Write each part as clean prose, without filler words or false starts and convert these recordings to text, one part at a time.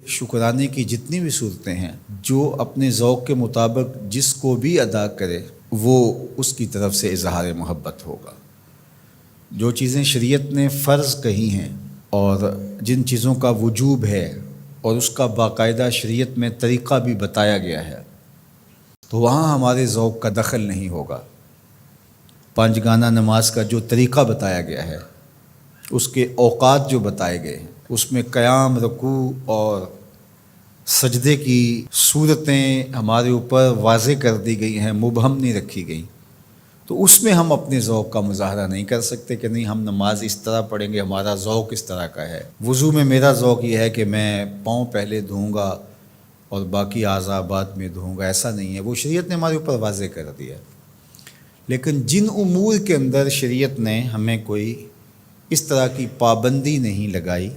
شکرانے کی جتنی بھی صورتیں ہیں، جو اپنے ذوق کے مطابق جس کو بھی ادا کرے وہ اس کی طرف سے اظہار محبت ہوگا۔ جو چیزیں شریعت نے فرض کہی ہیں اور جن چیزوں کا وجوب ہے اور اس کا باقاعدہ شریعت میں طریقہ بھی بتایا گیا ہے، تو وہاں ہمارے ذوق کا دخل نہیں ہوگا۔ پانچ گانہ نماز کا جو طریقہ بتایا گیا ہے، اس کے اوقات جو بتائے گئے ہیں، اس میں قیام، رکوع اور سجدے کی صورتیں ہمارے اوپر واضح کر دی گئی ہیں، مبہم نہیں رکھی گئی، تو اس میں ہم اپنے ذوق کا مظاہرہ نہیں کر سکتے کہ نہیں ہم نماز اس طرح پڑھیں گے، ہمارا ذوق اس طرح کا ہے۔ وضو میں میرا ذوق یہ ہے کہ میں پاؤں پہلے دھوؤں گا اور باقی اعضاء بعد میں دھوؤں گا، ایسا نہیں ہے، وہ شریعت نے ہمارے اوپر واضح کر دیا۔ لیکن جن امور کے اندر شریعت نے ہمیں کوئی اس طرح کی پابندی نہیں لگائی،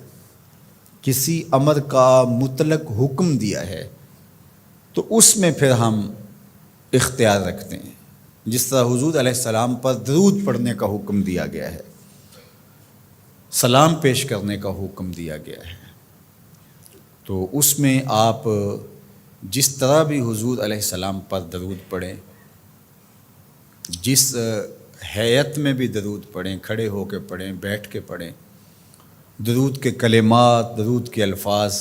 کسی امر کا مطلق حکم دیا ہے، تو اس میں پھر ہم اختیار رکھتے ہیں۔ جس طرح حضور علیہ السلام پر درود پڑھنے کا حکم دیا گیا ہے، سلام پیش کرنے کا حکم دیا گیا ہے، تو اس میں آپ جس طرح بھی حضور علیہ السلام پر درود پڑھیں، جس ہیئت میں بھی درود پڑھیں، کھڑے ہو کے پڑھیں، بیٹھ کے پڑھیں، درود کے کلمات، درود کے الفاظ،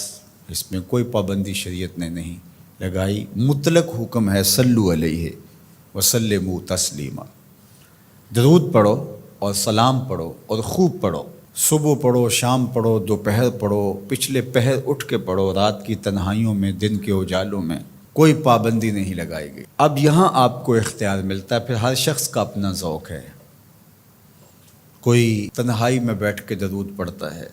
اس میں کوئی پابندی شریعت نے نہیں لگائی۔ مطلق حکم ہے صلو علیہ وسلموا تسلیما، درود پڑھو اور سلام پڑھو اور خوب پڑھو، صبح پڑھو، شام پڑھو، دوپہر پڑھو، پچھلے پہر اٹھ کے پڑھو، رات کی تنہائیوں میں، دن کے اجالوں میں، کوئی پابندی نہیں لگائی گئی۔ اب یہاں آپ کو اختیار ملتا ہے، پھر ہر شخص کا اپنا ذوق ہے۔ کوئی تنہائی میں بیٹھ کے درود پڑھتا ہے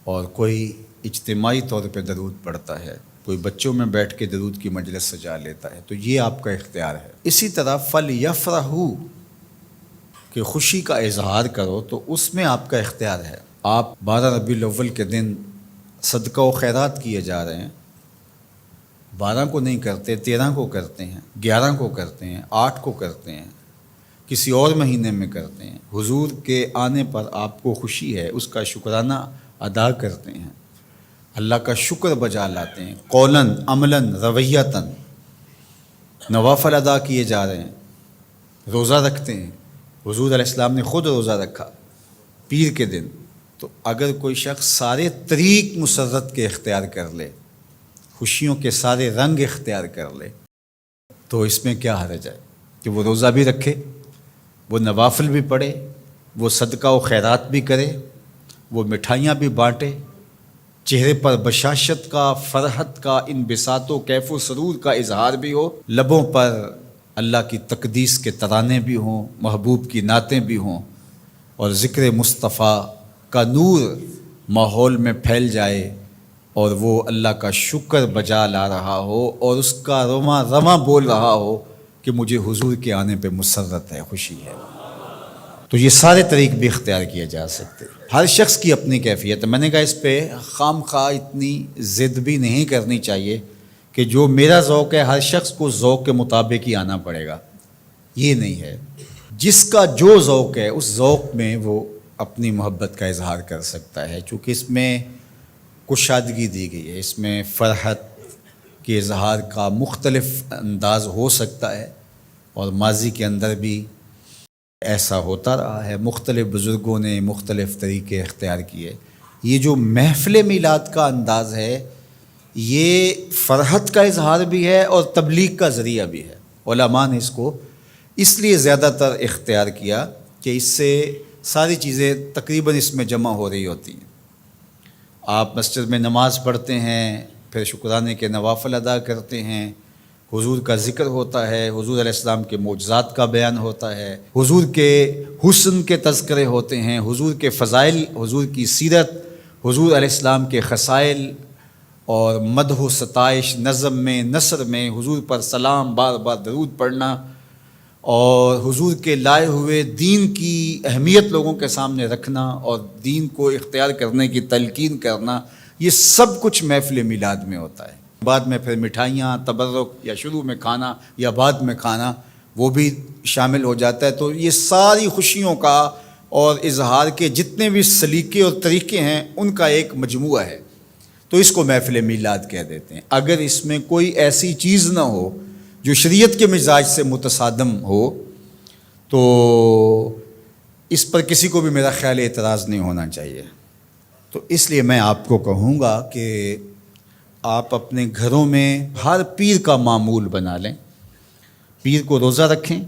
اور کوئی اجتماعی طور پہ درود پڑھتا ہے، کوئی بچوں میں بیٹھ کے درود کی مجلس سجا لیتا ہے، تو یہ آپ کا اختیار ہے۔ اسی طرح فَلْيَفْرَحُوا کہ خوشی کا اظہار کرو، تو اس میں آپ کا اختیار ہے۔ آپ 12 ربیع الاول کے دن صدقہ و خیرات کیے جا رہے ہیں، 12 کو نہیں کرتے، 13 کو کرتے ہیں، 11 کو کرتے ہیں، 8 کو کرتے ہیں، کسی اور مہینے میں کرتے ہیں، حضور کے آنے پر آپ کو خوشی ہے، اس کا شکرانہ ادا کرتے ہیں، اللہ کا شکر بجا لاتے ہیں، قولاً، عملاً، رویتاً، نوافل ادا کیے جا رہے ہیں، روزہ رکھتے ہیں۔ حضور علیہ السلام نے خود روزہ رکھا پیر کے دن، تو اگر کوئی شخص سارے طریق مسرت کے اختیار کر لے، خوشیوں کے سارے رنگ اختیار کر لے، تو اس میں کیا حرج ہے کہ وہ روزہ بھی رکھے، وہ نوافل بھی پڑھے، وہ صدقہ و خیرات بھی کرے، وہ مٹھائیاں بھی بانٹے، چہرے پر بشاشت کا، فرحت کا، انبساط و کیف و سرور کا اظہار بھی ہو، لبوں پر اللہ کی تقدیس کے ترانے بھی ہوں، محبوب کی نعتیں بھی ہوں، اور ذکر مصطفیٰ کا نور ماحول میں پھیل جائے، اور وہ اللہ کا شکر بجا لا رہا ہو اور اس کا رواں رواں بول رہا ہو کہ مجھے حضور کے آنے پہ مسرت ہے، خوشی ہے، تو یہ سارے طریق بھی اختیار کیے جا سکتے۔ ہر شخص کی اپنی کیفیت ہے۔ میں نے کہا اس پہ خام خواہ اتنی ضد بھی نہیں کرنی چاہیے کہ جو میرا ذوق ہے ہر شخص کو ذوق کے مطابق ہی آنا پڑے گا، یہ نہیں ہے۔ جس کا جو ذوق ہے اس ذوق میں وہ اپنی محبت کا اظہار کر سکتا ہے، چونکہ اس میں کشادگی دی گئی ہے، اس میں فرحت کے اظہار کا مختلف انداز ہو سکتا ہے، اور ماضی کے اندر بھی ایسا ہوتا رہا ہے، مختلف بزرگوں نے مختلف طریقے اختیار کیے۔ یہ جو محفل میلاد کا انداز ہے، یہ فرحت کا اظہار بھی ہے اور تبلیغ کا ذریعہ بھی ہے۔ علماء نے اس کو اس لیے زیادہ تر اختیار کیا کہ اس سے ساری چیزیں تقریباً اس میں جمع ہو رہی ہوتی ہیں۔ آپ مسجد میں نماز پڑھتے ہیں، پھر شکرانے کے نوافل ادا کرتے ہیں، حضور کا ذکر ہوتا ہے، حضور علیہ السلام کے معجزات کا بیان ہوتا ہے، حضور کے حسن کے تذکرے ہوتے ہیں، حضور کے فضائل، حضور کی سیرت، حضور علیہ السلام کے خصائل، اور مدح و ستائش، نظم میں، نثر میں حضور پر سلام، بار بار درود پڑھنا، اور حضور کے لائے ہوئے دین کی اہمیت لوگوں کے سامنے رکھنا اور دین کو اختیار کرنے کی تلقین کرنا، یہ سب کچھ محفل میلاد میں ہوتا ہے۔ بعد میں پھر مٹھائیاں، تبرک، یا شروع میں کھانا یا بعد میں کھانا، وہ بھی شامل ہو جاتا ہے۔ تو یہ ساری خوشیوں کا اور اظہار کے جتنے بھی سلیقے اور طریقے ہیں، ان کا ایک مجموعہ ہے۔ تو اس کو محفل میلاد کہہ دیتے ہیں۔ اگر اس میں کوئی ایسی چیز نہ ہو جو شریعت کے مزاج سے متصادم ہو تو اس پر کسی کو بھی میرا خیال اعتراض نہیں ہونا چاہیے۔ تو اس لیے میں آپ کو کہوں گا کہ آپ اپنے گھروں میں ہر پیر کا معمول بنا لیں، پیر کو روزہ رکھیں،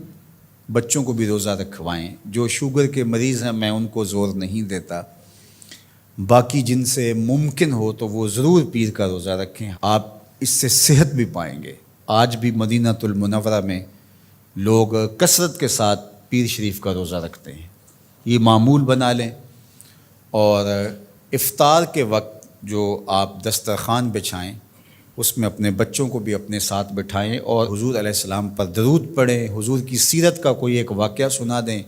بچوں کو بھی روزہ رکھوائیں۔ جو شوگر کے مریض ہیں میں ان کو زور نہیں دیتا، باقی جن سے ممکن ہو تو وہ ضرور پیر کا روزہ رکھیں، آپ اس سے صحت بھی پائیں گے۔ آج بھی مدینہ المنورہ میں لوگ کثرت کے ساتھ پیر شریف کا روزہ رکھتے ہیں، یہ معمول بنا لیں۔ اور افطار کے وقت جو آپ دسترخوان بچھائیں اس میں اپنے بچوں کو بھی اپنے ساتھ بٹھائیں اور حضور علیہ السلام پر درود پڑھیں، حضور کی سیرت کا کوئی ایک واقعہ سنا دیں،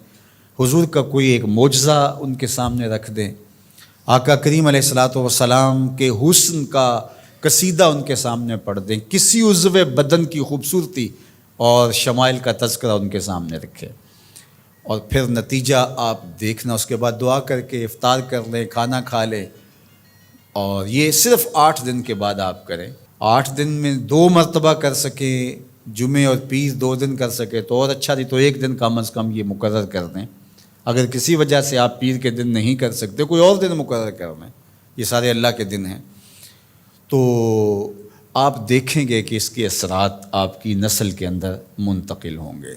حضور کا کوئی ایک معجزہ ان کے سامنے رکھ دیں، آقا کریم علیہ الصلاۃ والسلام کے حسن کا قصیدہ ان کے سامنے پڑھ دیں، کسی عضو بدن کی خوبصورتی اور شمائل کا تذکرہ ان کے سامنے رکھیں، اور پھر نتیجہ آپ دیکھنا۔ اس کے بعد دعا کر کے افطار کر لیں، کھانا کھا لیں، اور یہ صرف 8 دن کے بعد آپ کریں۔ 8 دن میں 2 مرتبہ کر سکیں، جمعے اور پیر 2 دن کر سکے تو اور اچھا، نہیں تو 1 دن کم از کم یہ مقرر کر دیں۔ اگر کسی وجہ سے آپ پیر کے دن نہیں کر سکتے، کوئی اور دن مقرر کر لیں، یہ سارے اللہ کے دن ہیں، تو آپ دیکھیں گے کہ اس کے اثرات آپ کی نسل کے اندر منتقل ہوں گے۔